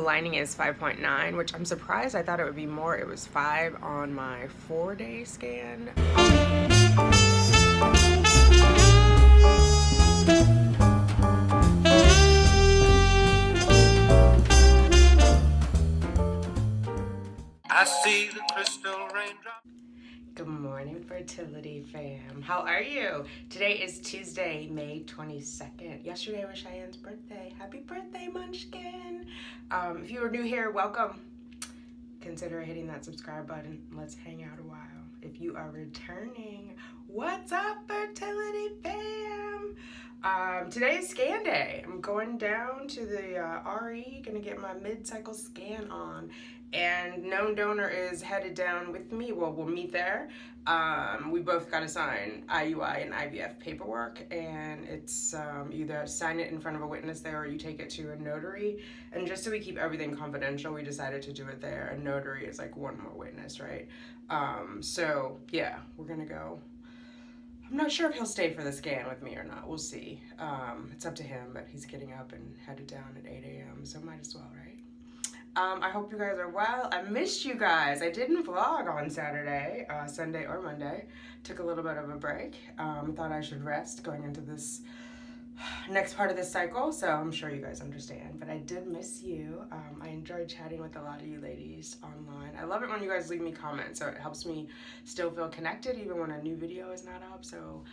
The lining is 5.9, which I'm surprised. I thought it would be more. It was 5 on my 4-day scan. I see the crystal raindrop. Good morning, fertility fam. How are you? Today is Tuesday, May 22nd. Yesterday was Cheyenne's birthday. Happy birthday, Munchkin. If you are new here, welcome. Consider hitting that subscribe button. Let's hang out a while. If you are returning, what's up, fertility fam? Today is scan day. I'm going down to the RE, gonna get my mid-cycle scan on. And known donor is headed down with me. Well, we'll meet there. We both got to sign IUI and IVF paperwork, and it's either sign it in front of a witness there or you take it to a notary. And just so we keep everything confidential, we decided to do it there. A notary is like one more witness, right? So yeah, we're gonna go. I'm not sure if he'll stay for the scan with me or not. We'll see. It's up to him, but he's getting up and headed down at 8 a.m., so might as well, right? I hope you guys are well. I missed you guys. I didn't vlog on Saturday, Sunday, or Monday. Took a little bit of a break. Thought I should rest going into this next part of this cycle, so I'm sure you guys understand. But I did miss you. I enjoyed chatting with a lot of you ladies online. I love it when you guys leave me comments, so it helps me still feel connected even when a new video is not up. So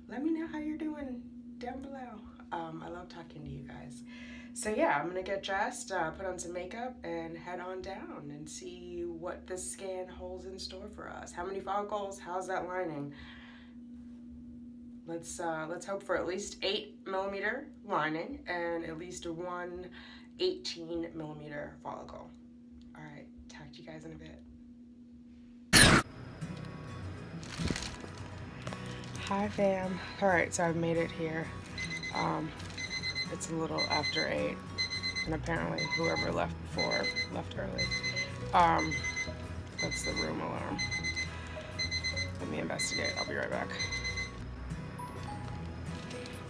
let me know how you're doing down below. I love talking to you guys. So yeah, I'm gonna get dressed, put on some makeup, and head on down and see what this scan holds in store for us. How many follicles? How's that lining? Let's hope for at least 8mm lining and at least one 18mm follicle. All right, talk to you guys in a bit. Hi fam. All right, so I've made it here. It's a little after 8, and apparently whoever left before left early. That's the room alarm. Let me investigate. I'll be right back.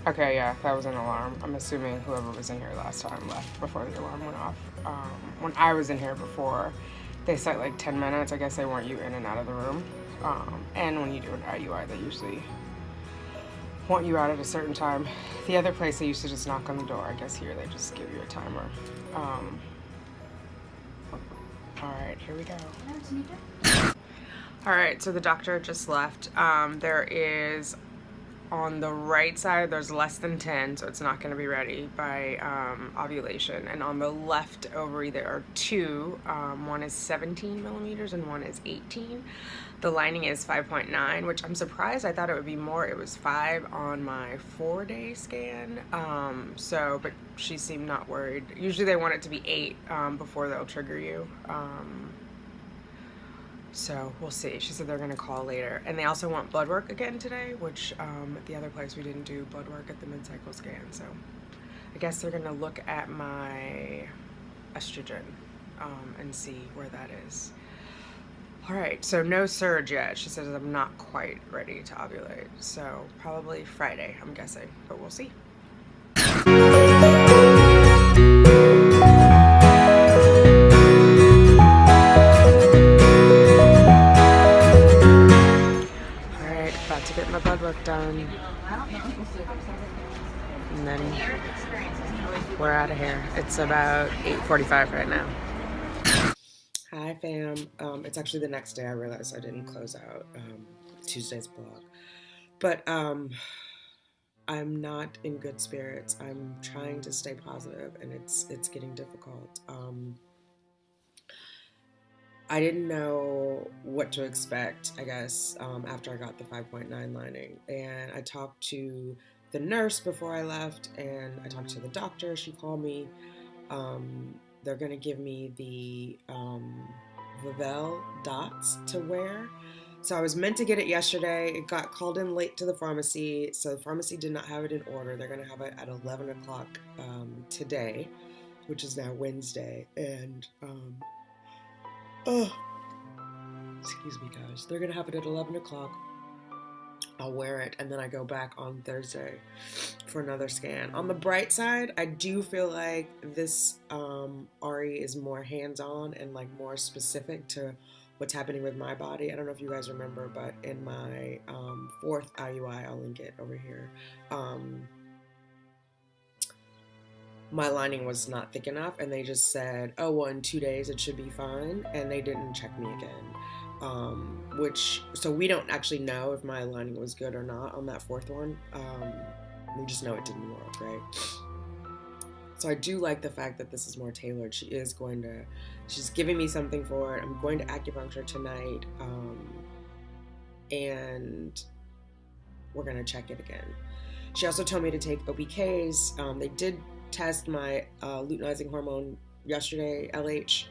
Okay, yeah, that was an alarm. I'm assuming whoever was in here last time left before the alarm went off. When I was in here before, they set like 10 minutes. I guess they want you in and out of the room. And when you do an IUI, they usually want you out at a certain time. The other place they used to just knock on the door. I guess here they just give you a timer. All right, here we go. All right, so the doctor just left. There is, on the right side, there's less than 10, so it's not going to be ready by ovulation. And on the left ovary, there are 2. One is 17mm and one is 18. The lining is 5.9, which I'm surprised. I thought it would be more. It was 5 on my 4-day scan. But she seemed not worried. Usually they want it to be 8 before they'll trigger you. So we'll see. She said they're gonna call later. And they also want blood work again today, which at the other place we didn't do blood work at the mid-cycle scan. So I guess they're gonna look at my estrogen and see where that is. All right, so no surge yet. She says I'm not quite ready to ovulate. So probably Friday, I'm guessing, but we'll see. To get my blood work done, and then we're out of here. It's about 8:45 right now. Hi fam. It's actually the next day. I realized I didn't close out Tuesday's blog, but I'm not in good spirits. I'm trying to stay positive, and it's getting difficult. I didn't know what to expect, I guess, after I got the 5.9 lining. And I talked to the nurse before I left, and I talked to the doctor. She called me. They're going to give me the Vivel dots to wear. So I was meant to get it yesterday. It got called in late to the pharmacy, so the pharmacy did not have it in order. They're going to have it at 11 o'clock today, which is now Wednesday. And excuse me guys, they're gonna have it at 11 o'clock. I'll wear it, and then I go back on Thursday for another scan. On the bright side, I do feel like this RE is more hands-on and like more specific to what's happening with my body. I don't know if you guys remember, but in my fourth IUI, I'll link it over here, my lining was not thick enough, and they just said, oh, well, in 2 days it should be fine, and they didn't check me again. So we don't actually know if my lining was good or not on that fourth one. We just know it didn't work, right? So I do like the fact that this is more tailored. She's giving me something for it. I'm going to acupuncture tonight, and we're gonna check it again. She also told me to take OPKs. They did test my luteinizing hormone yesterday, LH,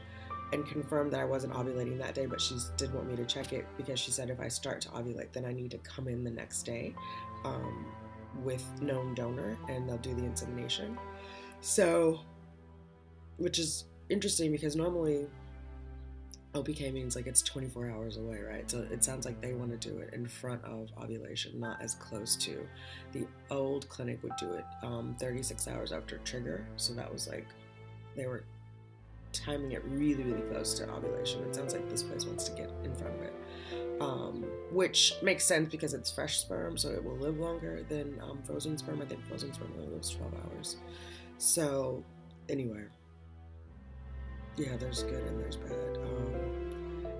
and confirmed that I wasn't ovulating that day, but she did want me to check it because she said if I start to ovulate, then I need to come in the next day with known donor, and they'll do the insemination. So, which is interesting because normally OPK means like it's 24 hours away, right? So it sounds like they want to do it in front of ovulation, not as close to. The old clinic would do it 36 hours after trigger, so that was like, they were timing it really, really close to ovulation. It sounds like this place wants to get in front of it, which makes sense because it's fresh sperm, so it will live longer than frozen sperm. I think frozen sperm only lives 12 hours. So anyway, yeah, there's good and there's bad.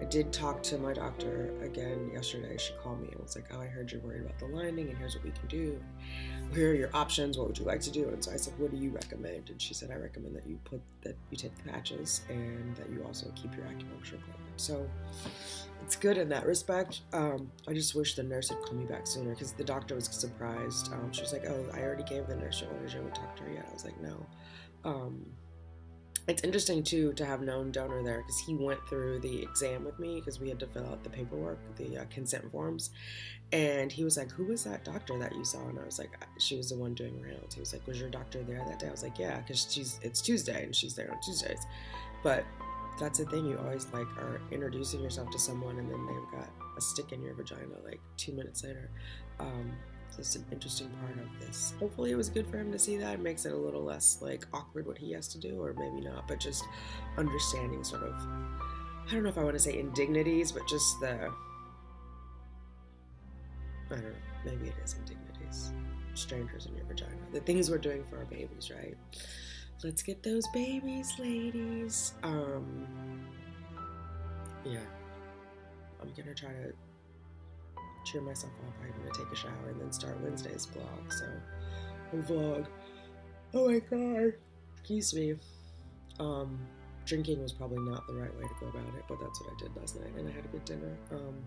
I did talk to my doctor again yesterday. She called me and was like, oh, I heard you're worried about the lining, and here's what we can do. Here are your options. What would you like to do? And so I said, what do you recommend? And she said, I recommend that you take the patches and that you also keep your acupuncture appointment. So it's good in that respect. I just wish the nurse had called me back sooner because the doctor was surprised. She was like, oh, I already gave the nurse your orders. You haven't talked to her yet. I was like, no. It's interesting, too, to have known donor there because he went through the exam with me because we had to fill out the paperwork, the consent forms. And he was like, who was that doctor that you saw? And I was like, she was the one doing rounds. He was like, was your doctor there that day? I was like, yeah, because it's Tuesday and she's there on Tuesdays. But that's the thing. You always like are introducing yourself to someone and then they've got a stick in your vagina like 2 minutes later. That's an interesting part of this. Hopefully it was good for him to see that. It makes it a little less like awkward what he has to do, or maybe not, but just understanding sort of, I don't know if I want to say indignities, but just the, I don't know, maybe it is indignities. Strangers in your vagina. The things we're doing for our babies, right? Let's get those babies, ladies. Yeah. I'm gonna try to cheer myself up. I'm gonna take a shower and then start Wednesday's vlog. Oh my god. Excuse me. Drinking was probably not the right way to go about it, but that's what I did last night, and I had a good dinner. I'm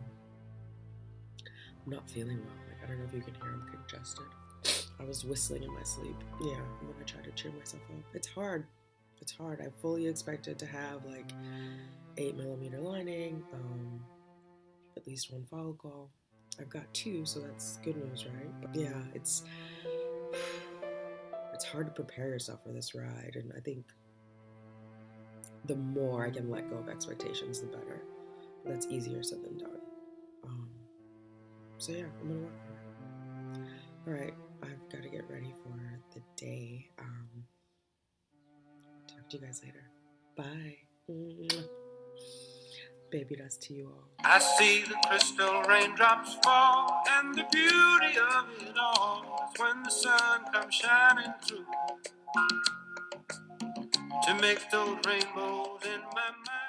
not feeling well. Like, I don't know if you can hear I'm congested. I was whistling in my sleep. Yeah, I'm gonna try to cheer myself up. It's hard. It's hard. I fully expected to have like 8mm lining, at least 1 follicle. I've got 2, so that's good news, right? But yeah, it's hard to prepare yourself for this ride, and I think the more I can let go of expectations, the better. But that's easier said than done. So yeah, I'm gonna work on it. All right, I've got to get ready for the day. Talk to you guys later. Bye. Baby dust to you all. I see the crystal raindrops fall, and the beauty of it all is when the sun comes shining through to make those rainbows in my mind.